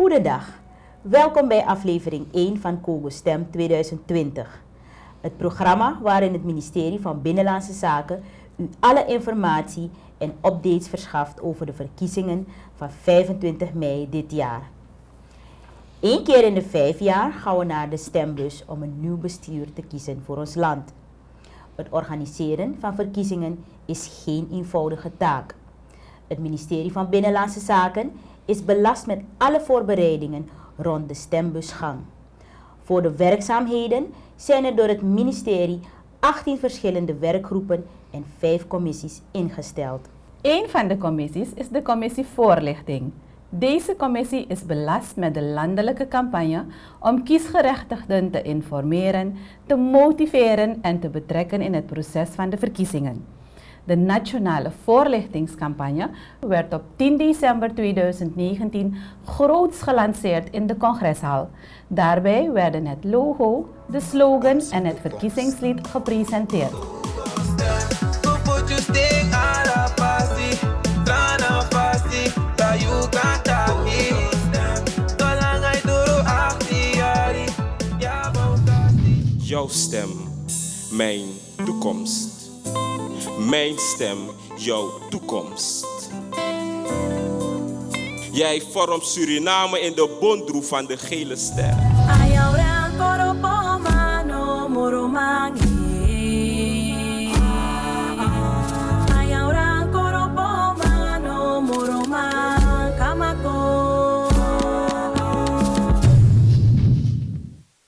Goedendag, welkom bij aflevering 1 van Kogo Stem 2020. Het programma waarin het Ministerie van Binnenlandse Zaken u alle informatie en updates verschaft over de verkiezingen van 25 mei dit jaar. Eén keer in de 5 jaar gaan we naar de stembus om een nieuw bestuur te kiezen voor ons land. Het organiseren van verkiezingen is geen eenvoudige taak. Het Ministerie van Binnenlandse Zaken is belast met alle voorbereidingen rond de stembusgang. Voor de werkzaamheden zijn er door het ministerie 18 verschillende werkgroepen en 5 commissies ingesteld. Een van de commissies is de commissie Voorlichting. Deze commissie is belast met de landelijke campagne om kiesgerechtigden te informeren, te motiveren en te betrekken in het proces van de verkiezingen. De nationale voorlichtingscampagne werd op 10 december 2019 groots gelanceerd in de congreshal. Daarbij werden het logo, de slogan en het verkiezingslied gepresenteerd. Jouw stem, mijn toekomst. Mijn stem, jouw toekomst. Jij vormt Suriname in de bonddroef van de gele ster.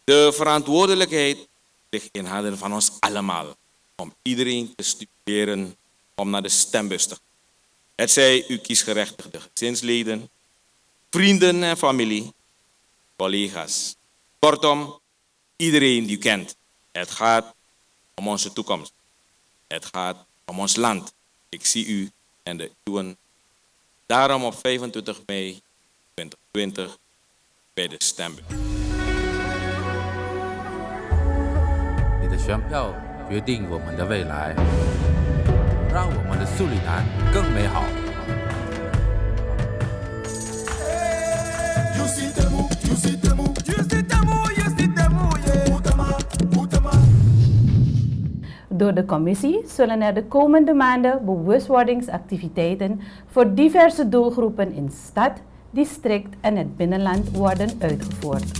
De verantwoordelijkheid ligt in handen van ons allemaal. Om iedereen te stimuleren om naar de stembus te gaan. Het zij uw kiesgerechtigde gezinsleden, vrienden en familie, collega's. Kortom, iedereen die u kent. Het gaat om onze toekomst. Het gaat om ons land. Ik zie u en de uwen. Daarom op 25 mei 2020 bij de stembus. 你的选票决定我们的未来，让我们的苏里南更美好。Door de commissie zullen er de komende maanden bewustwordingsactiviteiten voor diverse doelgroepen in stad, district en het binnenland worden uitgevoerd.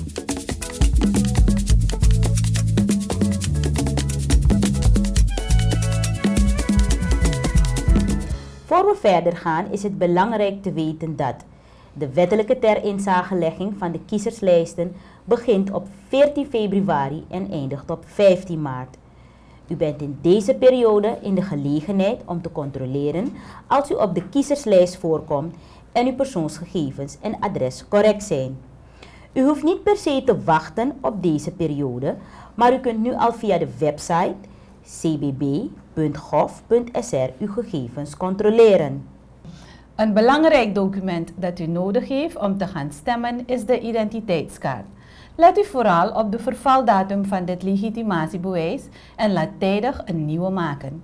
Voor we verder gaan is het belangrijk te weten dat de wettelijke terinzagelegging van de kiezerslijsten begint op 14 februari en eindigt op 15 maart. U bent in deze periode in de gelegenheid om te controleren als u op de kiezerslijst voorkomt en uw persoonsgegevens en adres correct zijn. U hoeft niet per se te wachten op deze periode, maar u kunt nu al via de website cbb.gov.sr uw gegevens controleren. Een belangrijk document dat u nodig heeft om te gaan stemmen is de identiteitskaart. Let u vooral op de vervaldatum van dit legitimatiebewijs en laat tijdig een nieuwe maken.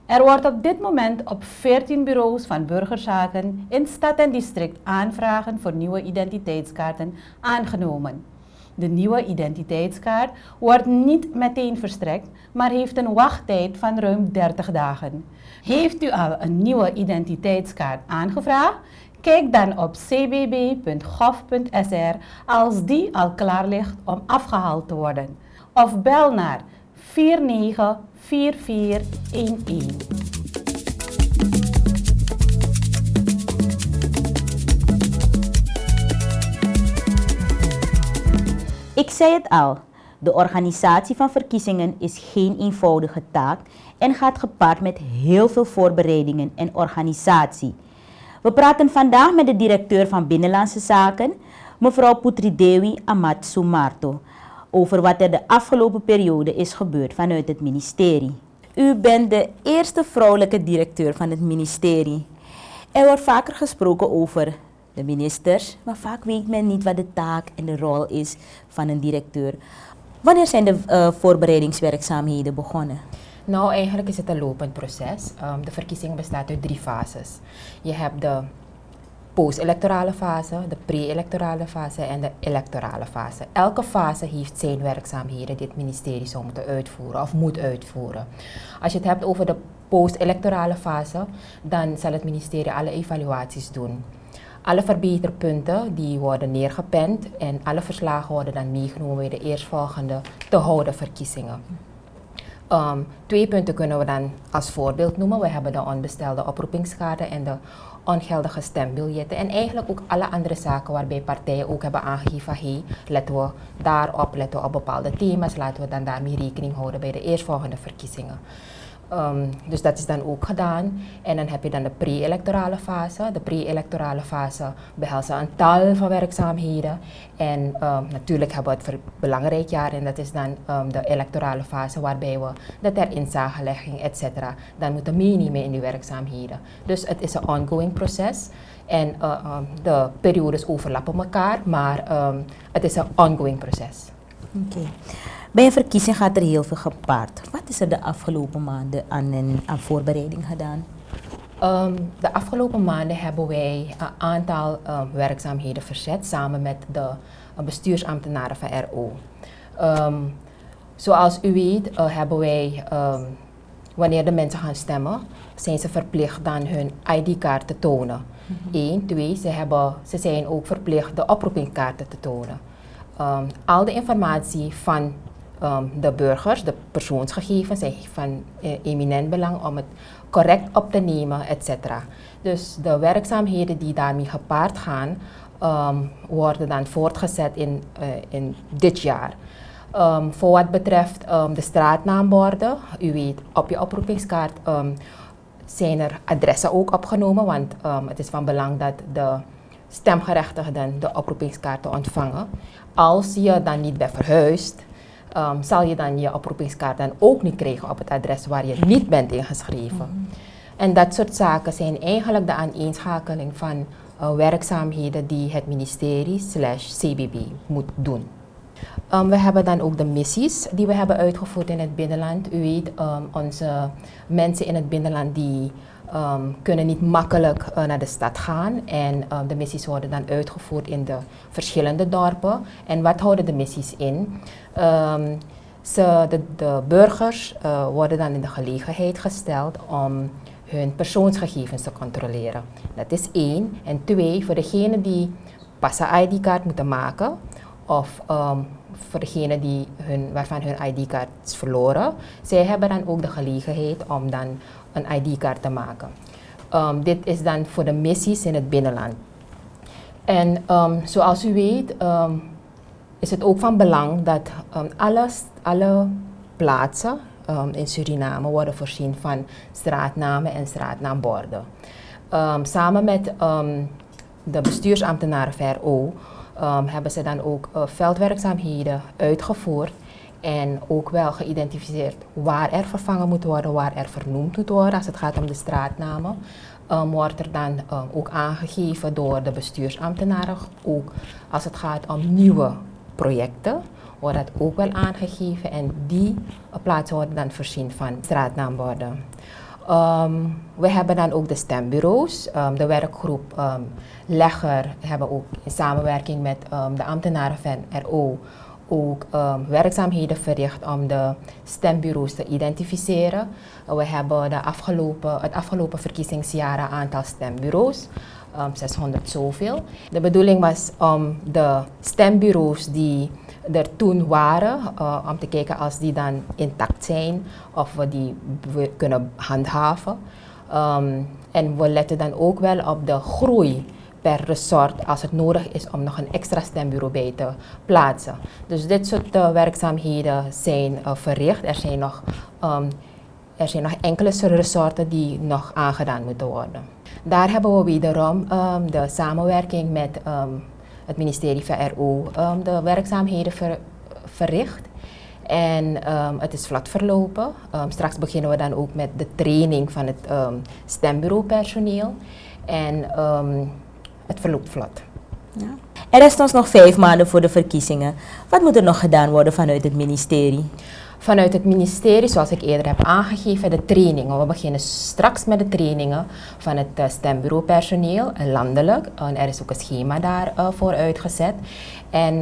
Er wordt op dit moment op 14 bureaus van burgerzaken in stad en district aanvragen voor nieuwe identiteitskaarten aangenomen. De nieuwe identiteitskaart wordt niet meteen verstrekt, maar heeft een wachttijd van ruim 30 dagen. Heeft u al een nieuwe identiteitskaart aangevraagd? Kijk dan op cbb.gov.sr als die al klaar ligt om afgehaald te worden. Of bel naar 494411. Ik zei het al, de organisatie van verkiezingen is geen eenvoudige taak en gaat gepaard met heel veel voorbereidingen en organisatie. We praten vandaag met de directeur van Binnenlandse Zaken, mevrouw Putridewi Amatsu Marto, over wat er de afgelopen periode is gebeurd vanuit het ministerie. U bent de eerste vrouwelijke directeur van het ministerie. Er wordt vaker gesproken over de ministers, maar vaak weet men niet wat de taak en de rol is van een directeur. Wanneer zijn de voorbereidingswerkzaamheden begonnen? Nou, eigenlijk is het een lopend proces. De verkiezing bestaat uit 3 fases. Je hebt de post-electorale fase, de pre-electorale fase en de electorale fase. Elke fase heeft zijn werkzaamheden die het ministerie zou moeten uitvoeren of moet uitvoeren. Als je het hebt over de post-electorale fase, dan zal het ministerie alle evaluaties doen. Alle verbeterpunten die worden neergepend en alle verslagen worden dan meegenomen bij de eerstvolgende te houden verkiezingen. 2 punten kunnen we dan als voorbeeld noemen. We hebben de onbestelde oproepingskaarten en de ongeldige stembiljetten. En eigenlijk ook alle andere zaken waarbij partijen ook hebben aangegeven, hey, letten we op bepaalde thema's, laten we dan daarmee rekening houden bij de eerstvolgende verkiezingen. Dus dat is dan ook gedaan. En dan heb je dan de pre-electorale fase. De pre-electorale fase behelst een tal van werkzaamheden. En natuurlijk hebben we het belangrijk jaar en dat is dan de electorale fase waarbij we de ter inzagelegging etc. dan moeten meenemen in die werkzaamheden. Dus het is een ongoing proces. En de periodes overlappen elkaar, maar het is een ongoing proces. Oké. Bij een verkiezing gaat er heel veel gepaard. Wat is er de afgelopen maanden aan voorbereiding gedaan? De afgelopen maanden hebben wij een aantal werkzaamheden verzet samen met de bestuursambtenaren van RO. Zoals u weet hebben wij, wanneer de mensen gaan stemmen, zijn ze verplicht dan hun ID-kaart te tonen. 1, 2, ze zijn ook verplicht de oproepingskaarten te tonen. Al de informatie van de burgers, de persoonsgegevens, zijn van eminent belang om het correct op te nemen, etc. Dus de werkzaamheden die daarmee gepaard gaan, worden dan voortgezet in dit jaar. Voor wat betreft de straatnaamborden, u weet, op je oproepingskaart zijn er adressen ook opgenomen, want het is van belang dat de stemgerechtigden de oproepingskaarten ontvangen. Als je dan niet bent verhuisd, zal je dan je oproepingskaart dan ook niet krijgen op het adres waar je niet bent ingeschreven. En dat soort zaken zijn eigenlijk de aaneenschakeling van werkzaamheden die het ministerie/CBB moet doen. We hebben dan ook de missies die we hebben uitgevoerd in het binnenland. U weet, onze mensen in het binnenland die kunnen niet makkelijk naar de stad gaan. En de missies worden dan uitgevoerd in de verschillende dorpen. En wat houden de missies in? De burgers worden dan in de gelegenheid gesteld om hun persoonsgegevens te controleren. Dat is 1. En 2, voor degenen die pas een ID-kaart moeten maken, of voor degenen waarvan hun ID-kaart is verloren, zij hebben dan ook de gelegenheid om dan een ID-kaart te maken. Dit is dan voor de missies in het binnenland. En zoals u weet is het ook van belang dat alle plaatsen in Suriname worden voorzien van straatnamen en straatnaamborden. Samen met de bestuursambtenaren van RO hebben ze dan ook veldwerkzaamheden uitgevoerd en ook wel geïdentificeerd waar er vervangen moet worden, waar er vernoemd moet worden. Als het gaat om de straatnamen, wordt er dan ook aangegeven door de bestuursambtenaren. Ook als het gaat om nieuwe projecten, wordt dat ook wel aangegeven en die plaatsen worden dan voorzien van straatnaamborden. We hebben dan ook de stembureaus. De werkgroep Legger hebben ook in samenwerking met de ambtenaren van RO ook werkzaamheden verricht om de stembureaus te identificeren. We hebben het afgelopen verkiezingsjaar een aantal stembureaus, 600 zoveel. De bedoeling was om de stembureaus die er toen waren, om te kijken als die dan intact zijn of we die kunnen handhaven. En we letten dan ook wel op de groei per resort als het nodig is om nog een extra stembureau bij te plaatsen. Dus dit soort werkzaamheden zijn verricht. Er zijn nog enkele resorten die nog aangedaan moeten worden. Daar hebben we wederom de samenwerking met het ministerie van RO de werkzaamheden verricht. En het is vlot verlopen. Straks beginnen we dan ook met de training van het stembureaupersoneel. En het verloopt vlot. Ja. Er rest ons nog 5 maanden voor de verkiezingen. Wat moet er nog gedaan worden vanuit het ministerie? Vanuit het ministerie, zoals ik eerder heb aangegeven, de trainingen. We beginnen straks met de trainingen van het stembureaupersoneel, landelijk. En er is ook een schema daarvoor uitgezet. En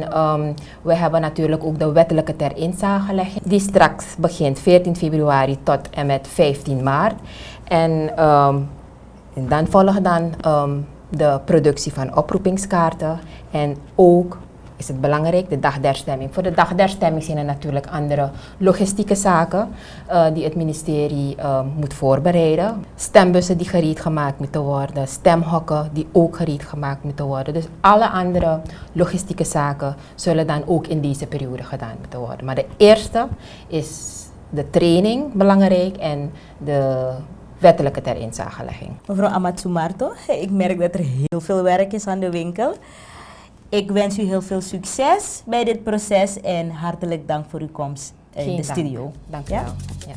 we hebben natuurlijk ook de wettelijke ter inzagelegging, die straks begint 14 februari tot en met 15 maart. En dan volgen de productie van oproepingskaarten en ook is het belangrijk, de dag der stemming. Voor de dag der stemming zijn er natuurlijk andere logistieke zaken die het ministerie moet voorbereiden. Stembussen die gereed gemaakt moeten worden, stemhokken die ook gereed gemaakt moeten worden. Dus alle andere logistieke zaken zullen dan ook in deze periode gedaan moeten worden. Maar de eerste is de training belangrijk en de wettelijke ter inzagelegging. Mevrouw Amatsumarto, ik merk dat er heel veel werk is aan de winkel. Ik wens u heel veel succes bij dit proces en hartelijk dank voor uw komst in de studio. Dank u wel. Ja.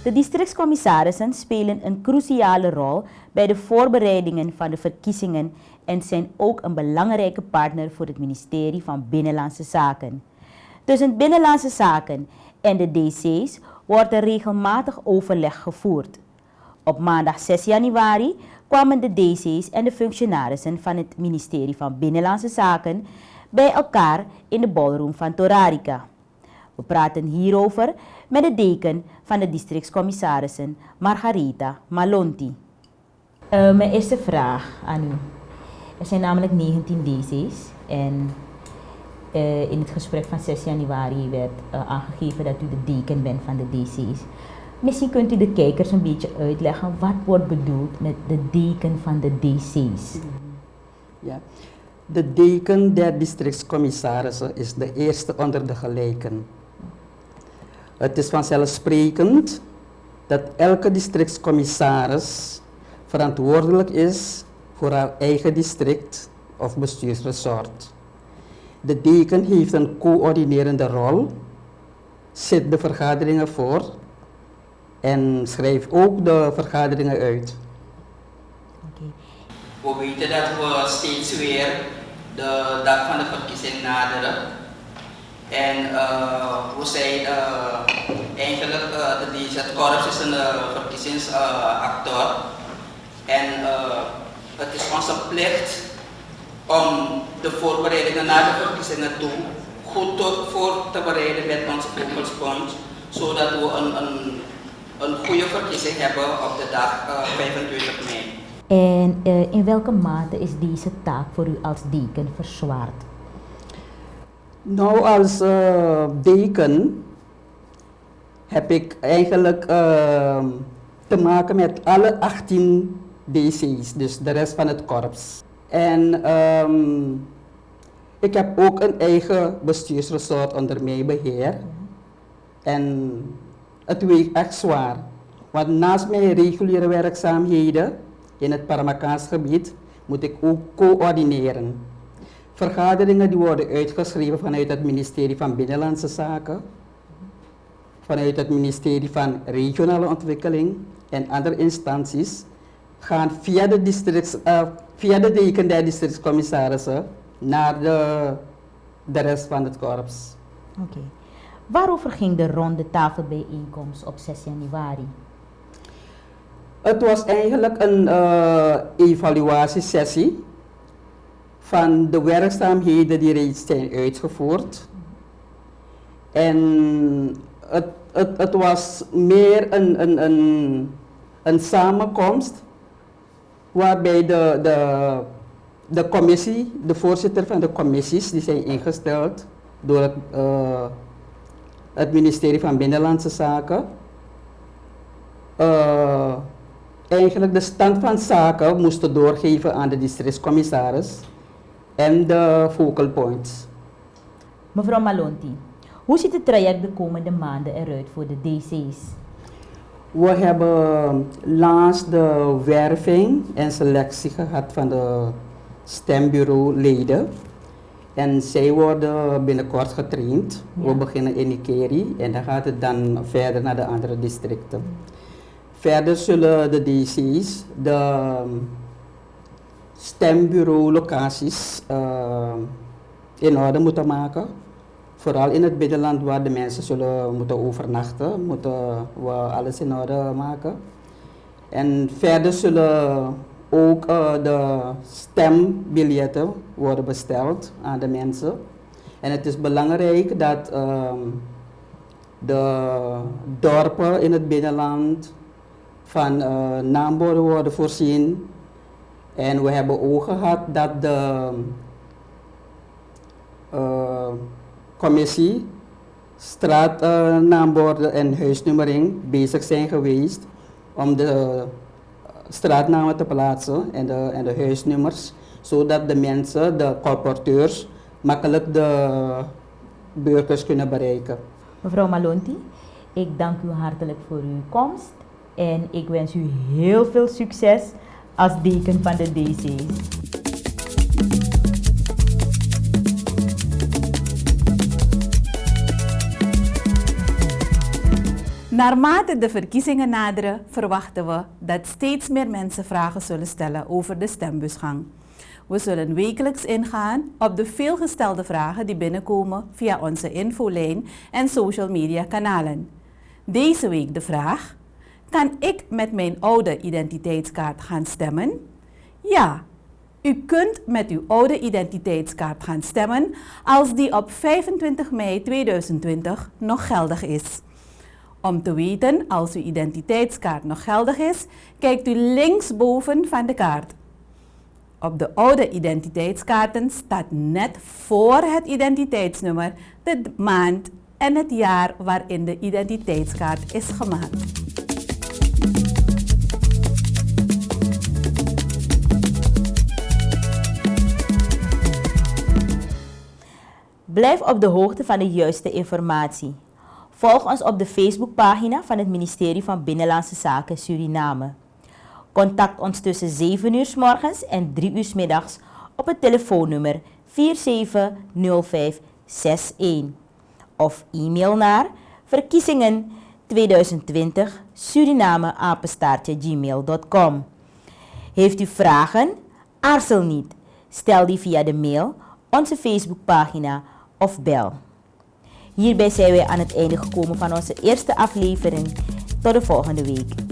De districtscommissarissen spelen een cruciale rol bij de voorbereidingen van de verkiezingen en zijn ook een belangrijke partner voor het Ministerie van Binnenlandse Zaken. Tussen Binnenlandse Zaken en de DC's wordt er regelmatig overleg gevoerd. Op maandag 6 januari kwamen de DC's en de functionarissen van het Ministerie van Binnenlandse Zaken bij elkaar in de ballroom van Torarica. We praten hierover met de deken van de districtscommissarissen, Margaretha Malonti. Mijn eerste vraag aan u. Er zijn namelijk 19 DC's en in het gesprek van 6 januari werd aangegeven dat u de deken bent van de DC's. Misschien kunt u de kijkers een beetje uitleggen wat wordt bedoeld met de deken van de DC's. Ja. De deken der districtscommissarissen is de eerste onder de gelijken. Het is vanzelfsprekend dat elke districtscommissaris verantwoordelijk is voor haar eigen district of bestuursresort. De deken heeft een coördinerende rol, zit de vergaderingen voor en schrijft ook de vergaderingen uit. We weten dat we steeds weer de dag van de verkiezing naderen. En we zijn eigenlijk, het korps is een verkiezingsacteur. En het is onze plicht om de voorbereidingen naar de verkiezingen toe goed voor te bereiden met onze focalspunt, zodat we een goede verkiezing hebben op de dag 25 mei. En in welke mate is deze taak voor u als deken verzwaard? Nou, als deken heb ik eigenlijk te maken met alle 18 DC's, dus de rest van het korps. En ik heb ook een eigen bestuursresort onder mijn beheer. En het weegt echt zwaar. Want naast mijn reguliere werkzaamheden in het Paramakaans-gebied moet ik ook coördineren. Vergaderingen die worden uitgeschreven vanuit het Ministerie van Binnenlandse Zaken, vanuit het Ministerie van Regionale Ontwikkeling en andere instanties, gaan via de deken der districtscommissarissen naar de rest van het korps. Oké. Waarover ging de ronde tafelbijeenkomst op 6 januari? Het was eigenlijk een evaluatiesessie van de werkzaamheden die reeds zijn uitgevoerd. En het was meer een samenkomst waarbij de commissie, de voorzitter van de commissies die zijn ingesteld door het Ministerie van Binnenlandse Zaken, eigenlijk de stand van zaken moesten doorgeven aan de districtscommissaris en de focal points. Mevrouw Malonti, hoe ziet het traject de komende maanden eruit voor de DC's? We hebben laatst de werving en selectie gehad van de stembureauleden. En zij worden binnenkort getraind. Ja. We beginnen in Ikeri en dan gaat het dan verder naar de andere districten. Verder zullen de DC's stembureau locaties in orde moeten maken. Vooral in het binnenland waar de mensen zullen moeten overnachten, moeten we alles in orde maken. En verder zullen ook de stembiljetten worden besteld aan de mensen. En het is belangrijk dat de dorpen in het binnenland van naamborden worden voorzien. En we hebben ook gehad dat de commissie straatnaamborden en huisnummering bezig zijn geweest om de straatnamen te plaatsen en de huisnummers, zodat de mensen, de colporteurs, makkelijk de burgers kunnen bereiken. Mevrouw Malonti, ik dank u hartelijk voor uw komst en ik wens u heel veel succes als deken van de DC's. Naarmate de verkiezingen naderen, verwachten we dat steeds meer mensen vragen zullen stellen over de stembusgang. We zullen wekelijks ingaan op de veelgestelde vragen die binnenkomen via onze infolijn en social media kanalen. Deze week de vraag: kan ik met mijn oude identiteitskaart gaan stemmen? Ja, u kunt met uw oude identiteitskaart gaan stemmen als die op 25 mei 2020 nog geldig is. Om te weten als uw identiteitskaart nog geldig is, kijkt u linksboven van de kaart. Op de oude identiteitskaarten staat net voor het identiteitsnummer de maand en het jaar waarin de identiteitskaart is gemaakt. Blijf op de hoogte van de juiste informatie. Volg ons op de Facebookpagina van het Ministerie van Binnenlandse Zaken Suriname. Contact ons tussen 7 uur 's morgens en 3 uur 's middags op het telefoonnummer 470561 of e-mail naar verkiezingen 2020 suriname@gmail.com. Heeft u vragen? Aarzel niet. Stel die via de mail, onze Facebookpagina of bel. Hierbij zijn wij aan het einde gekomen van onze eerste aflevering. Tot de volgende week.